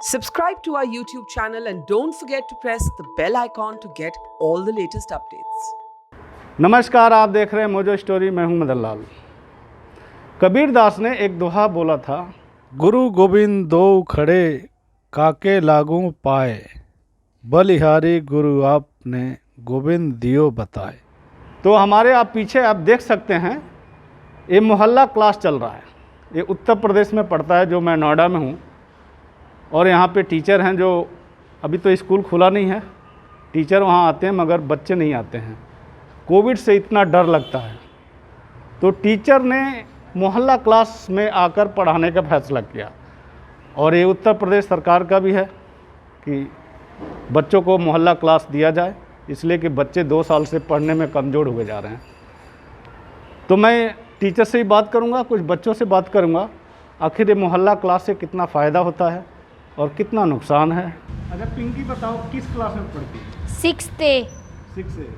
Subscribe to our YouTube channel and don't forget to press the bell icon to get all the latest updates. नमस्कार, आप देख रहे हैं mojo story. मैं हूं मदन लाल। कबीरदास ने एक दोहा बोला था, गुरु गोविंद दो खड़े काके लागू पाए, बलिहारी गुरु आपने गोविंद दियो बताए। तो हमारे आप पीछे आप देख सकते हैं, ये मोहल्ला क्लास चल रहा है। ये उत्तर प्रदेश में पड़ता है, जो मैं नोएडा में हूँ। और यहाँ पे टीचर हैं, जो अभी तो स्कूल खुला नहीं है, टीचर वहाँ आते हैं मगर बच्चे नहीं आते हैं। कोविड से इतना डर लगता है, तो टीचर ने मोहल्ला क्लास में आकर पढ़ाने का फैसला किया। और ये उत्तर प्रदेश सरकार का भी है कि बच्चों को मोहल्ला क्लास दिया जाए, इसलिए कि बच्चे 2 साल से पढ़ने में कमज़ोर हुए जा रहे हैं। तो मैं टीचर से ही बात करूँगा, कुछ बच्चों से बात करूँगा, आखिर ये मोहल्ला क्लास से कितना फ़ायदा होता है और कितना नुकसान है। अच्छा पिंकी, बताओ किस क्लास में पढ़ती है? 6th A। 6 A।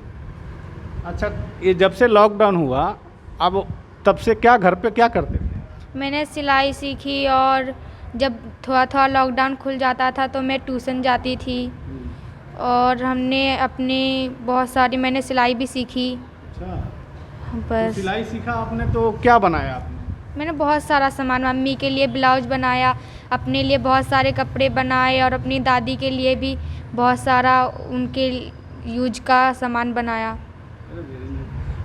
अच्छा, ये जब से लॉकडाउन हुआ, अब तब से क्या घर पे क्या करते थे? मैंने सिलाई सीखी, और जब थोड़ा थोड़ा लॉकडाउन खुल जाता था तो मैं ट्यूशन जाती थी। और हमने अपनी बहुत सारी मैंने सिलाई भी सीखी। अच्छा, तो बस सिलाई सीखा आपने, तो क्या बनाया आपने? मैंने बहुत सारा सामान, मम्मी के लिए ब्लाउज बनाया, अपने लिए बहुत सारे कपड़े बनाए, और अपनी दादी के लिए भी बहुत सारा उनके यूज का सामान बनाया।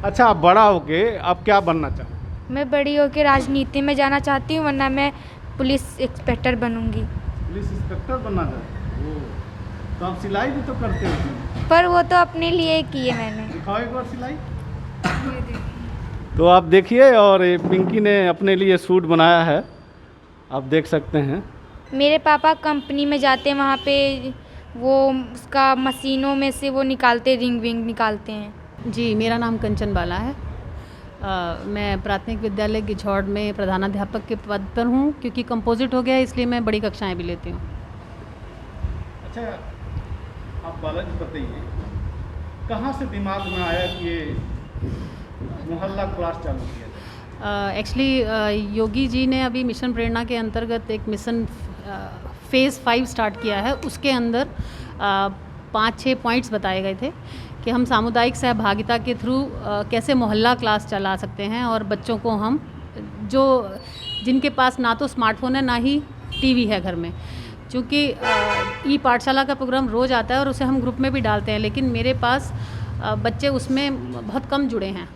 अच्छा, आप बड़ा होके आप क्या बनना चाहते हैं? मैं बड़ी होकर राजनीति में जाना चाहती हूँ, वरना मैं पुलिस इंस्पेक्टर बनूंगी। पुलिस इंस्पेक्टर बनना चाहते हैं? तो आप सिलाई भी तो करते हो? पर वो तो अपने लिए किए मैंने। दिखाओ एक बार सिलाई। तो आप देखिए, और ये पिंकी ने अपने लिए सूट बनाया है, आप देख सकते हैं। मेरे पापा कंपनी में जाते हैं, वहाँ पे वो उसका मशीनों में से वो निकालते, रिंग विंग निकालते हैं। जी, मेरा नाम कंचन बाला है। मैं प्राथमिक विद्यालय गिझौड़ में प्रधानाध्यापक के पद पर हूँ, क्योंकि कंपोजिट हो गया है, इसलिए मैं बड़ी कक्षाएं भी लेती हूँ। अच्छा, आप बाला जी बताइए, कहाँ से दिमाग में आया कि ये मोहल्ला क्लास चालू किया जाए? एक्चुअली योगी जी ने अभी मिशन प्रेरणा के अंतर्गत एक मिशन फेज़ 5 स्टार्ट किया है। उसके अंदर 5-6 पॉइंट्स बताए गए थे कि हम सामुदायिक सहभागिता के थ्रू कैसे मोहल्ला क्लास चला सकते हैं, और बच्चों को हम जिनके पास ना तो स्मार्टफोन है ना ही टीवी है घर में, चूँकि ई पाठशाला का प्रोग्राम रोज़ आता है और उसे हम ग्रुप में भी डालते हैं, लेकिन मेरे पास बच्चे उसमें बहुत कम जुड़े हैं।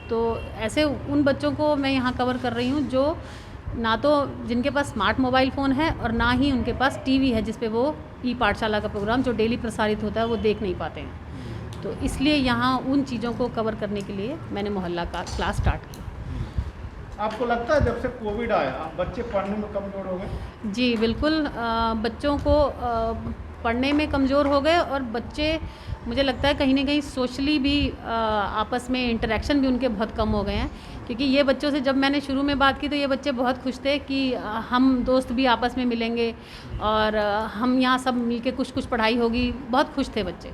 तो ऐसे उन बच्चों को मैं यहाँ कवर कर रही हूँ जो ना तो जिनके पास स्मार्ट मोबाइल फ़ोन है और ना ही उनके पास टीवी है, जिस पे वो ई पाठशाला का प्रोग्राम जो डेली प्रसारित होता है वो देख नहीं पाते हैं। तो इसलिए यहाँ उन चीज़ों को कवर करने के लिए मैंने मोहल्ला का क्लास स्टार्ट की। आपको लगता है जब से कोविड आया बच्चे पढ़ने में कमज़ोर हो गए? जी बिल्कुल, बच्चों को पढ़ने में कमज़ोर हो गए, और बच्चे मुझे लगता है कहीं ना कहीं सोशली भी आपस में इंटरेक्शन भी उनके बहुत कम हो गए हैं। क्योंकि ये बच्चों से जब मैंने शुरू में बात की तो ये बच्चे बहुत खुश थे कि हम दोस्त भी आपस में मिलेंगे, और हम यहाँ सब मिलके कुछ पढ़ाई होगी। बहुत खुश थे बच्चे।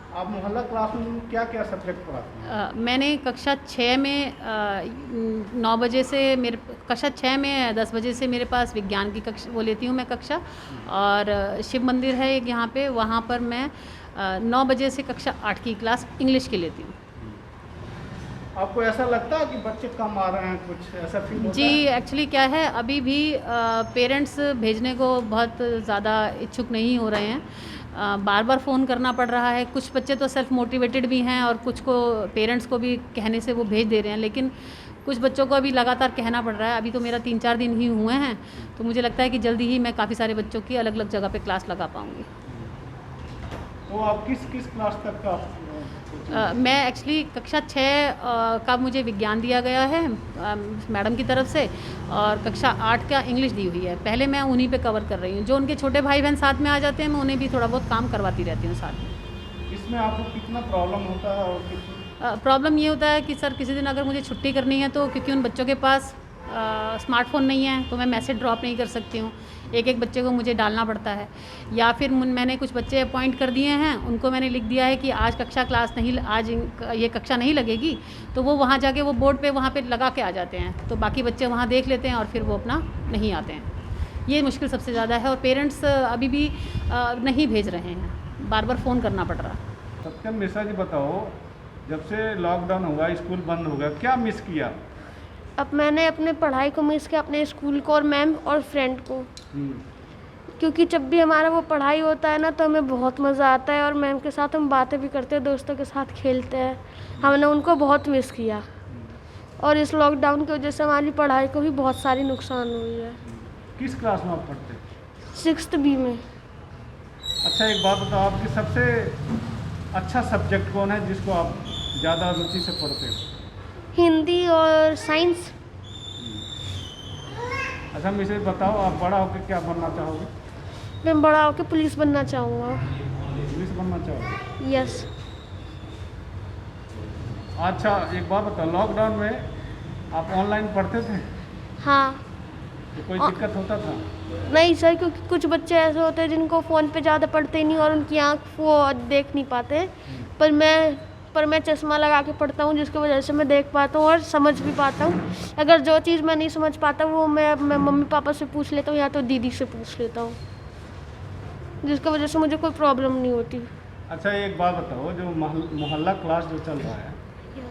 आप मोहल्ला क्लास में क्या क्या सब्जेक्ट पढ़ाते हैं? मैंने कक्षा 6 में 9 बजे से कक्षा 6 में 10 बजे से मेरे पास विज्ञान की कक्षा वो लेती हूँ मैं कक्षा। और शिव मंदिर है एक यहाँ पे, वहाँ पर मैं 9 बजे से कक्षा 8 की क्लास इंग्लिश की लेती हूँ। आपको ऐसा लगता है कि बच्चे कम आ रहे हैं, कुछ ऐसा फील होता है? जी, एक्चुअली क्या है, अभी भी पेरेंट्स भेजने को बहुत ज़्यादा इच्छुक नहीं हो रहे हैं। बार बार फ़ोन करना पड़ रहा है। कुछ बच्चे तो सेल्फ मोटिवेटेड भी हैं, और कुछ को पेरेंट्स को भी कहने से वो भेज दे रहे हैं, लेकिन कुछ बच्चों को अभी लगातार कहना पड़ रहा है। अभी तो मेरा 3-4 दिन ही हुए हैं, तो मुझे लगता है कि जल्दी ही मैं काफ़ी सारे बच्चों की अलग अलग जगह पे क्लास लगा पाऊँगी। तो आप किस क्लास तक का? मैं एक्चुअली कक्षा 6 का मुझे विज्ञान दिया गया है मैडम की तरफ से, और कक्षा 8 का इंग्लिश दी हुई है। पहले मैं उन्हीं पे कवर कर रही हूँ। जो उनके छोटे भाई बहन साथ में आ जाते हैं, मैं उन्हें भी थोड़ा बहुत काम करवाती रहती हूँ साथ में। इसमें आपको कितना प्रॉब्लम होता है? और प्रॉब्लम ये होता है कि सर किसी दिन अगर मुझे छुट्टी करनी है, तो क्योंकि उन बच्चों के पास स्मार्टफ़ोन नहीं है, तो मैं मैसेज ड्रॉप नहीं कर सकती हूँ। एक बच्चे को मुझे डालना पड़ता है, या फिर मैंने कुछ बच्चे अपॉइंट कर दिए हैं, उनको मैंने लिख दिया है कि आज ये कक्षा नहीं लगेगी, तो वो वहाँ जाके वो बोर्ड पे वहाँ पे लगा के आ जाते हैं। तो बाकी बच्चे वहाँ देख लेते हैं और फिर वो अपना नहीं आते हैं। ये मुश्किल सबसे ज़्यादा है और पेरेंट्स अभी भी नहीं भेज रहे हैं, बार बार फ़ोन करना पड़ रहा है। सत्यम मिश्रा जी बताओ, जब से लॉकडाउन हुआ, स्कूल बंद हो गया, क्या मिस किया? अब मैंने अपने पढ़ाई को मिस किया, अपने स्कूल को और मैम और फ्रेंड को, क्योंकि जब भी हमारा वो पढ़ाई होता है ना तो हमें बहुत मज़ा आता है और मैम के साथ हम बातें भी करते हैं, दोस्तों के साथ खेलते हैं। हमने उनको बहुत मिस किया और इस लॉकडाउन की वजह से हमारी पढ़ाई को भी बहुत सारी नुकसान हुई है। किस क्लास में आप पढ़ते? 6th B में। अच्छा, एक बात बताओ, आपकी सबसे अच्छा सब्जेक्ट कौन है जिसको आप ज़्यादा रुचि से पढ़ते हो? हिंदी और साइंस। अच्छा मुझे बताओ, आप बड़ा होकर क्या बनना चाहोगे? मैं बड़ा होकर पुलिस बनना चाहूँगा। पुलिस बनना चाहोगे? यस। अच्छा, एक बात बताओ, लॉकडाउन में आप ऑनलाइन पढ़ते थे हाँ। तो कोई दिक्कत होता था? नहीं सर, क्योंकि कुछ बच्चे ऐसे होते हैं जिनको फ़ोन पे ज़्यादा पढ़ते ही नहीं और उनकी आँख वो देख नहीं पाते, पर मैं चश्मा लगा के पढ़ता हूँ, जिसकी वजह से मैं देख पाता हूँ और समझ भी पाता हूँ। अगर जो चीज़ मैं नहीं समझ पाता वो मैं मम्मी पापा से पूछ लेता हूँ या तो दीदी से पूछ लेता हूँ, जिसकी वजह से मुझे कोई प्रॉब्लम नहीं होती। अच्छा, एक बात बताओ, जो मोहल्ला क्लास जो चल रहा है,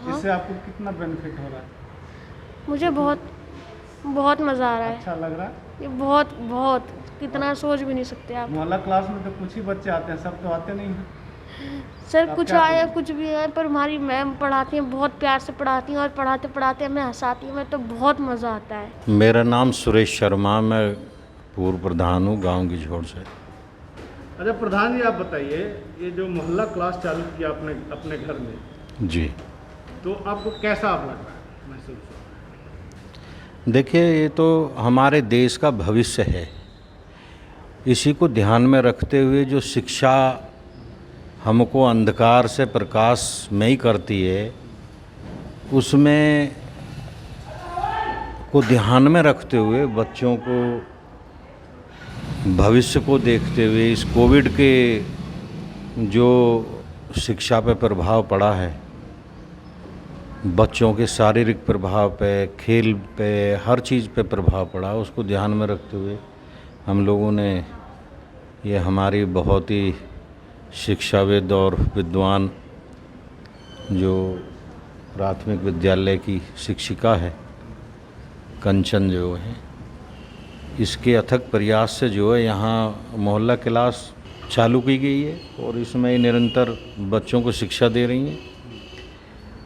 इससे आपको कितना बेनिफिट हो रहा है? मुझे बहुत मज़ा आ रहा है। अच्छा लग रहा है? ये बहुत कितना सोच भी नहीं सकते आप। मोहल्ला क्लास में तो कुछ ही बच्चे आते हैं, सब तो आते नहीं हैं। सर कुछ आए कुछ भी आए, पर हमारी मैम पढ़ाती हैं, बहुत प्यार से पढ़ाती हैं और पढ़ाते पढ़ाते हमें हंसाती हैं, मैं तो बहुत मज़ा आता है। मेरा नाम सुरेश शर्मा, मैं पूर्व प्रधान हूँ गांव की झोड़ से। अच्छा प्रधान जी, आप बताइए, ये जो मोहल्ला क्लास चालू किया आपने अपने घर में, जी, तो आपको कैसा आप लग रहा है, महसूस? देखिए, ये तो हमारे देश का भविष्य है। इसी को ध्यान में रखते हुए जो शिक्षा हमको अंधकार से प्रकाश में ही करती है, उसमें को ध्यान में रखते हुए बच्चों को भविष्य को देखते हुए इस कोविड के जो शिक्षा पे प्रभाव पड़ा है, बच्चों के शारीरिक प्रभाव पे, खेल पे, हर चीज़ पे प्रभाव पड़ा, उसको ध्यान में रखते हुए हम लोगों ने ये हमारी बहुत ही शिक्षाविद और विद्वान जो प्राथमिक विद्यालय की शिक्षिका है कंचन जो है, इसके अथक प्रयास से जो है यहाँ मोहल्ला क्लास चालू की गई है और इसमें निरंतर बच्चों को शिक्षा दे रही हैं।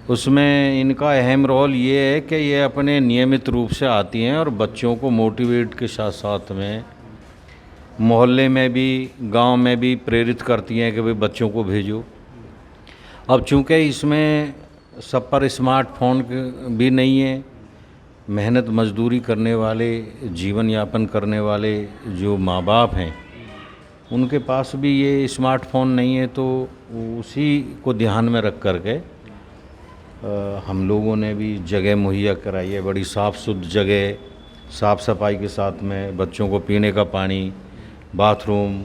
उसमें इनका अहम रोल ये है कि ये अपने नियमित रूप से आती हैं और बच्चों को मोटिवेट के साथ साथ में मोहल्ले में भी, गांव में भी प्रेरित करती हैं कि भाई बच्चों को भेजो। अब चूँकि इसमें सब पर स्मार्टफोन भी नहीं है, मेहनत मजदूरी करने वाले, जीवन यापन करने वाले जो माँ बाप हैं उनके पास भी ये स्मार्टफोन नहीं है, तो उसी को ध्यान में रख कर के हम लोगों ने भी जगह मुहैया कराई है, बड़ी साफ़ शुद्ध जगह, साफ़ सफाई के साथ में बच्चों को पीने का पानी, बाथरूम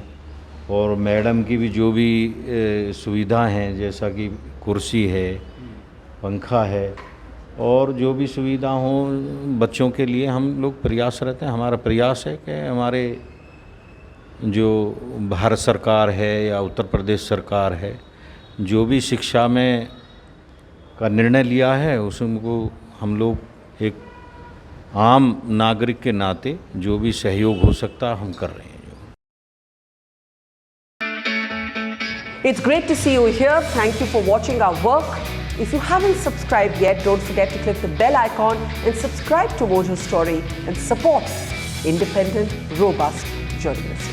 और मैडम की भी जो भी सुविधा हैं, जैसा कि कुर्सी है, पंखा है और जो भी सुविधा हो बच्चों के लिए, हम लोग प्रयासरत हैं। हमारा प्रयास है कि हमारे जो भारत सरकार है या उत्तर प्रदेश सरकार है, जो भी शिक्षा में का निर्णय लिया है उसको हम लोग एक आम नागरिक के नाते जो भी सहयोग हो सकता है हम कर रहे हैं। It's great to see you here. Thank you for watching our work. If you haven't subscribed yet, don't forget to click the bell icon and subscribe to Mojo Story and support independent, robust journalism.